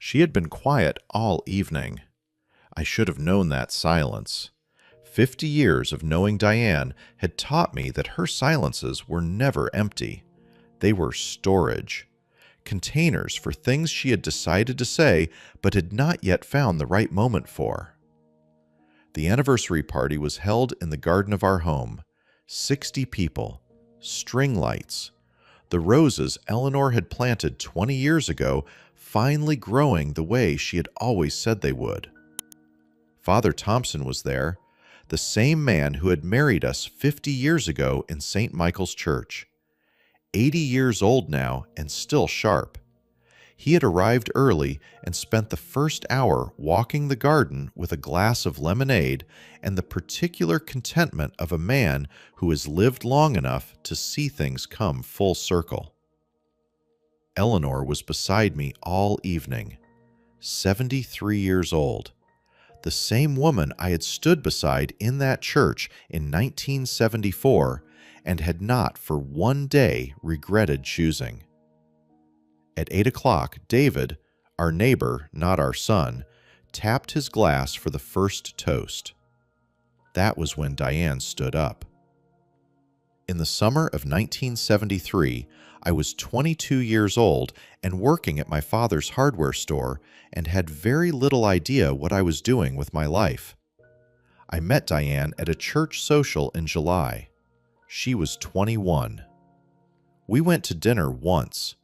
She had been quiet all evening. I should have known that silence. 50 years of knowing Diane had taught me that her silences were never empty. They were storage, containers for things she had decided to say but had not yet found the right moment for. The anniversary party was held in the garden of our home. 60 people, string lights, the roses Eleanor had planted 20 years ago finally growing the way she had always said they would. Father Thompson was there, the same man who had married us 50 years ago in St. Michael's Church. 80 years old now and still sharp. He had arrived early and spent the first hour walking the garden with a glass of lemonade and the particular contentment of a man who has lived long enough to see things come full circle. Eleanor was beside me all evening, 73 years old, the same woman I had stood beside in that church in 1974 and had not for one day regretted choosing. At 8 o'clock, David, our neighbor, not our son, tapped his glass for the first toast. That was when Diane stood up. In the summer of 1973, I was 22 years old and working at my father's hardware store and had very little idea what I was doing with my life. I met Diane at a church social in July. She was 21. We went to dinner once,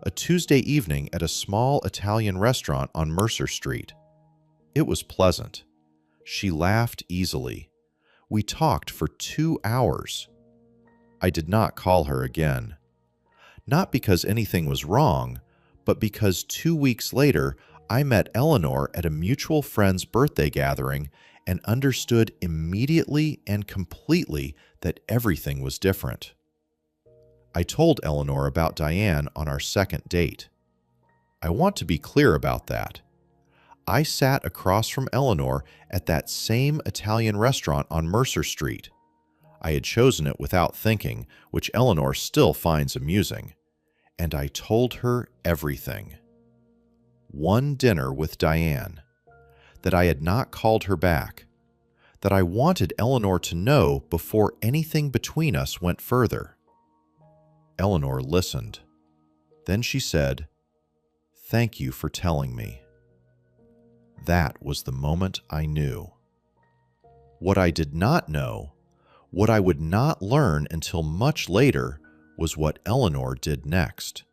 a Tuesday evening at a small Italian restaurant on Mercer Street. It was pleasant. She laughed easily. We talked for 2 hours. I did not call her again. Not because anything was wrong, but because 2 weeks later I met Eleanor at a mutual friend's birthday gathering and understood immediately and completely that everything was different. I told Eleanor about Diane on our second date. I want to be clear about that. I sat across from Eleanor at that same Italian restaurant on Mercer Street. I had chosen it without thinking, which Eleanor still finds amusing, and I told her everything. One dinner with Diane, that I had not called her back, that I wanted Eleanor to know before anything between us went further. Eleanor listened. Then she said, "Thank you for telling me." That was the moment I knew. What I did not know, what I would not learn until much later, was what Eleanor did next.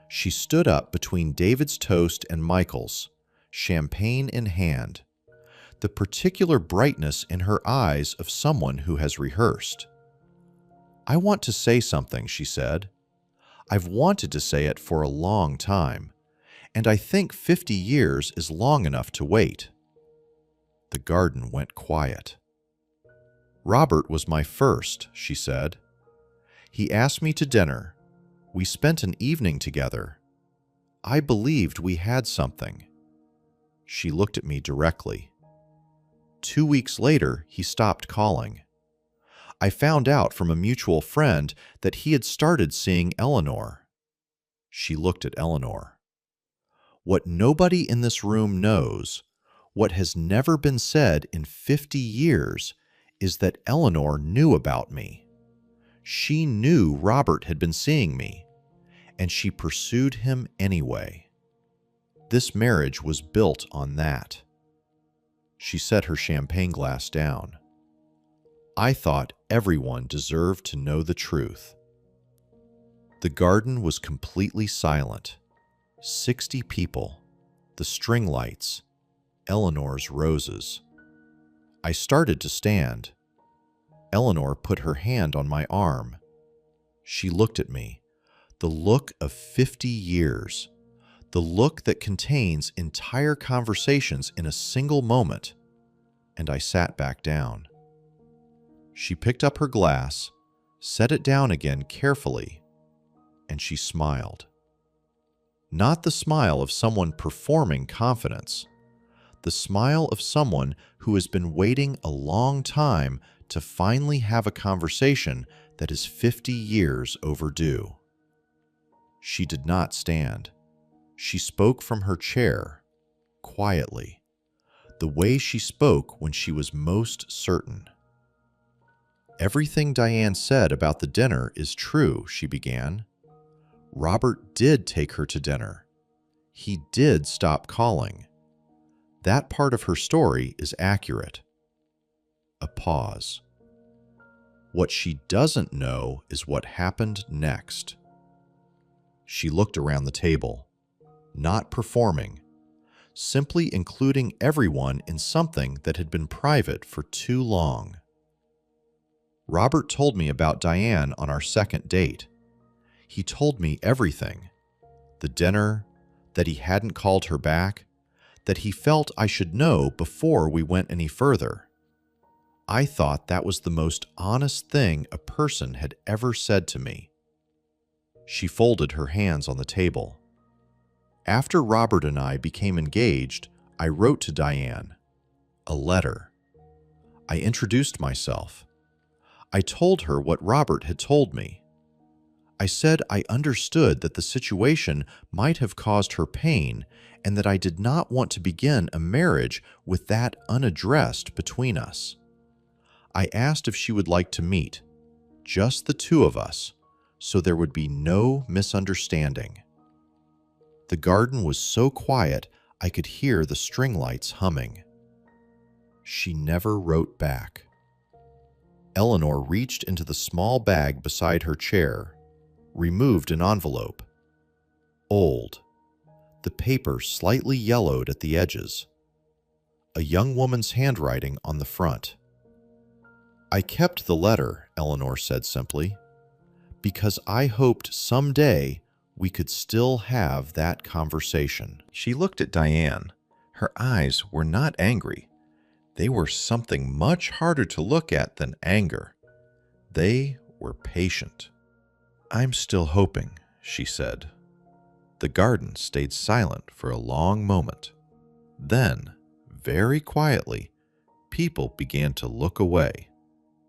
She stood up between David's toast and Michael's, champagne in hand, the particular brightness in her eyes of someone who has rehearsed. "I want to say something," she said. "I've wanted to say it for a long time, and I think 50 years is long enough to wait." The garden went quiet. "Robert was my first," she said. "He asked me to dinner. We spent an evening together. I believed we had something." She looked at me directly. 2 weeks later, he stopped calling. I found out from a mutual friend that he had started seeing Eleanor. She looked at Eleanor. What nobody in this room knows, what has never been said in 50 years, is that Eleanor knew about me. She knew Robert had been seeing me, and she pursued him anyway. This marriage was built on that. She set her champagne glass down. I thought everyone deserved to know the truth. The garden was completely silent. 60 people, the string lights, Eleanor's roses. I started to stand. Eleanor put her hand on my arm. She looked at me, the look of 50 years, the look that contains entire conversations in a single moment, and I sat back down. She picked up her glass, set it down again carefully, and she smiled. Not the smile of someone performing confidence, the smile of someone who has been waiting a long time to finally have a conversation that is 50 years overdue. She did not stand. She spoke from her chair, quietly, the way she spoke when she was most certain. "Everything Diane said about the dinner is true," she began. "Robert did take her to dinner. He did stop calling. That part of her story is accurate." A pause. "What she doesn't know is what happened next." She looked around the table, not performing, simply including everyone in something that had been private for too long. "Robert told me about Diane on our second date. He told me everything. The dinner, that he hadn't called her back, that he felt I should know before we went any further. I thought that was the most honest thing a person had ever said to me." She folded her hands on the table. "After Robert and I became engaged, I wrote to Diane. A letter. I introduced myself. I told her what Robert had told me. I said I understood that the situation might have caused her pain and that I did not want to begin a marriage with that unaddressed between us. I asked if she would like to meet, just the two of us, so there would be no misunderstanding." The garden was so quiet I could hear the string lights humming. She never wrote back. Eleanor reached into the small bag beside her chair, removed an envelope. Old. The paper slightly yellowed at the edges. A young woman's handwriting on the front. "I kept the letter," Eleanor said simply, "because I hoped someday we could still have that conversation." She looked at Diane. Her eyes were not angry. They were something much harder to look at than anger. They were patient. "I'm still hoping," she said. The garden stayed silent for a long moment. Then, very quietly, people began to look away.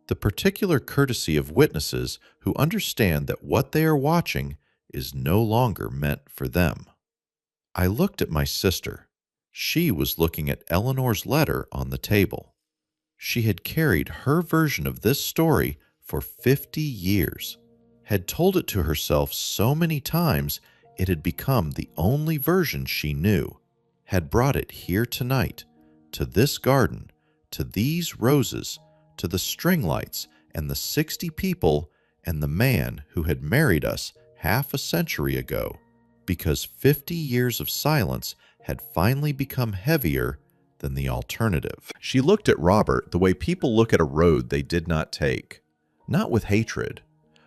The particular courtesy of witnesses who understand that what they are watching is no longer meant for them. I looked at my sister. She was looking at Eleanor's letter on the table. She had carried her version of this story for 50 years, had told it to herself so many times it had become the only version she knew, had brought it here tonight, to this garden, to these roses, to the string lights and the 60 people and the man who had married us half a century ago, because 50 years of silence had finally become heavier than the alternative. She looked at Robert the way people look at a road they did not take, not with hatred,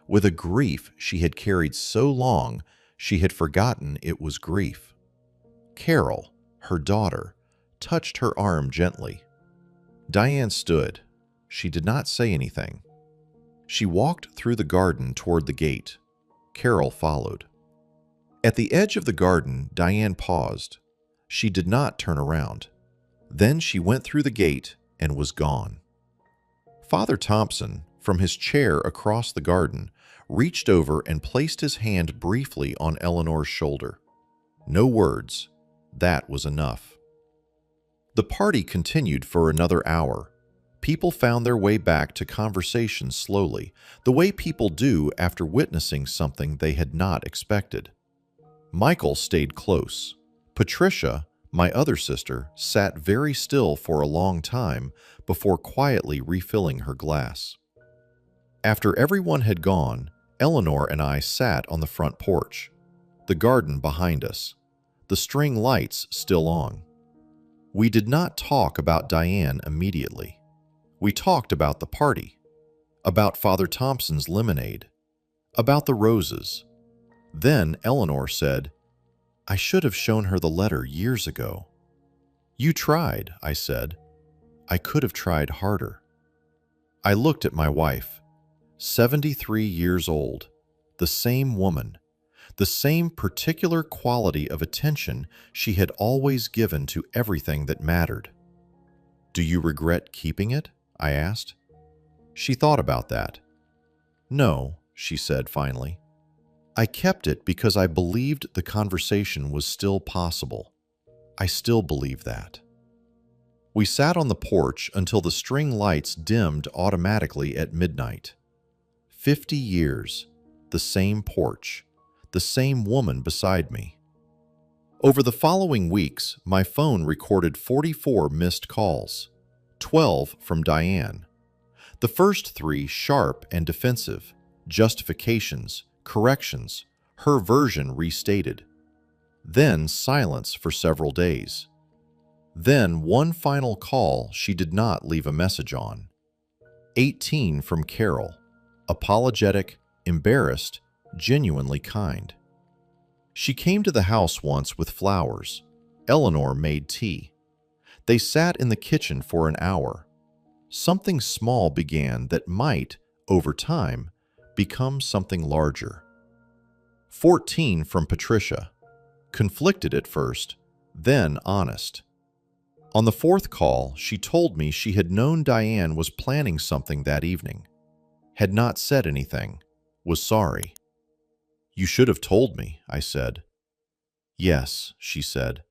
with a grief she had carried so long she had forgotten it was grief. Carol, her daughter, touched her arm gently. Diane stood. She did not say anything. She walked through the garden toward the gate. Carol followed. At the edge of the garden, Diane paused. She did not turn around. Then she went through the gate and was gone. Father Thompson, from his chair across the garden, reached over and placed his hand briefly on Eleanor's shoulder. No words. That was enough. The party continued for another hour. People found their way back to conversation slowly, the way people do after witnessing something they had not expected. Michael stayed close. Patricia, my other sister, sat very still for a long time before quietly refilling her glass. After everyone had gone, Eleanor and I sat on the front porch, the garden behind us, the string lights still on. We did not talk about Diane immediately. We talked about the party, about Father Thompson's lemonade, about the roses. Then Eleanor said, "I should have shown her the letter years ago." "You tried," I said. "I could have tried harder." I looked at my wife, 73 years old, the same woman, the same particular quality of attention she had always given to everything that mattered. "Do you regret keeping it?" I asked. She thought about that. "No," she said finally. I kept it because I believed the conversation was still possible. I still believe that. We sat on the porch until the string lights dimmed automatically at midnight. 50 years, the same porch, the same woman beside me. Over the following weeks, my phone recorded 44 missed calls, 12 from Diane. The first 3 sharp and defensive, justifications, corrections, her version restated. Then silence for several days. Then one final call she did not leave a message on. 18 from Carol, apologetic, embarrassed, genuinely kind. She came to the house once with flowers. Eleanor made tea. They sat in the kitchen for an hour. Something small began that might, over time, become something larger. 14 from Patricia, conflicted at first, then honest. On the 4th call, she told me she had known Diane was planning something that evening, had not said anything, was sorry. "You should have told me," I said. "Yes," she said,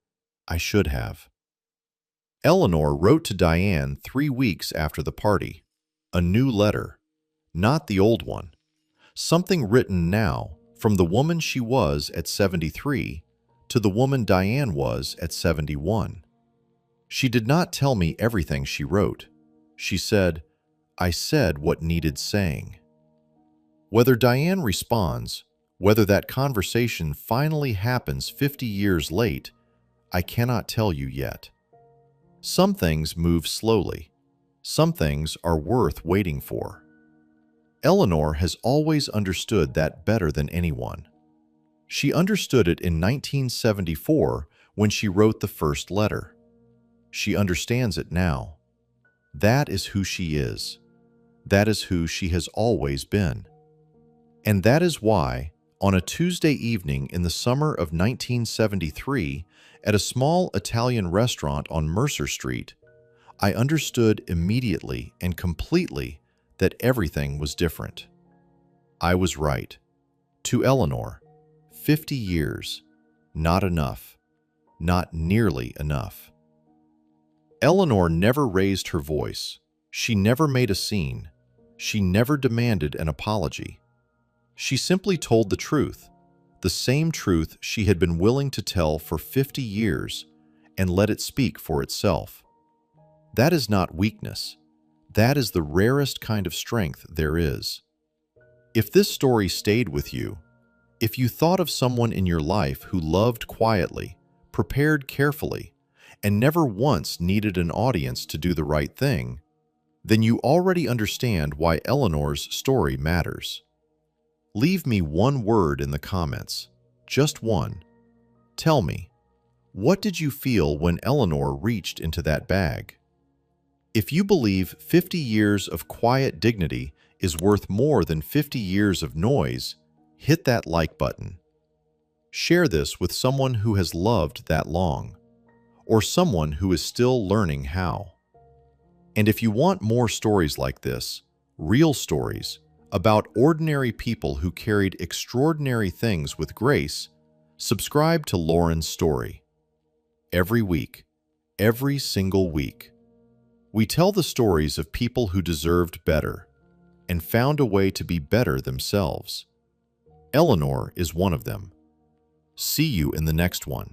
"I should have." Eleanor wrote to Diane 3 weeks after the party. A new letter, not the old one. Something written now, from the woman she was at 73 to the woman Diane was at 71. She did not tell me everything she wrote. She said, "I said what needed saying." Whether Diane responds, whether that conversation finally happens 50 years late, I cannot tell you yet. Some things move slowly. Some things are worth waiting for. Eleanor has always understood that better than anyone. She understood it in 1974 when she wrote the first letter. She understands it now. That is who she is. That is who she has always been. And that is why, on a Tuesday evening in the summer of 1973, at a small Italian restaurant on Mercer Street, I understood immediately and completely that everything was different. I was right. To Eleanor, 50 years, not enough, not nearly enough. Eleanor never raised her voice. She never made a scene. She never demanded an apology. She simply told the truth, the same truth she had been willing to tell for 50 years, and let it speak for itself. That is not weakness. That is the rarest kind of strength there is. If this story stayed with you, if you thought of someone in your life who loved quietly, prepared carefully, and never once needed an audience to do the right thing, then you already understand why Eleanor's story matters. Leave me one word in the comments, just one. Tell me, what did you feel when Eleanor reached into that bag? If you believe 50 years of quiet dignity is worth more than 50 years of noise, hit that like button. Share this with someone who has loved that long, or someone who is still learning how. And if you want more stories like this, real stories, about ordinary people who carried extraordinary things with grace, subscribe to Lauren's Story. Every week, every single week, we tell the stories of people who deserved better and found a way to be better themselves. Eleanor is one of them. See you in the next one.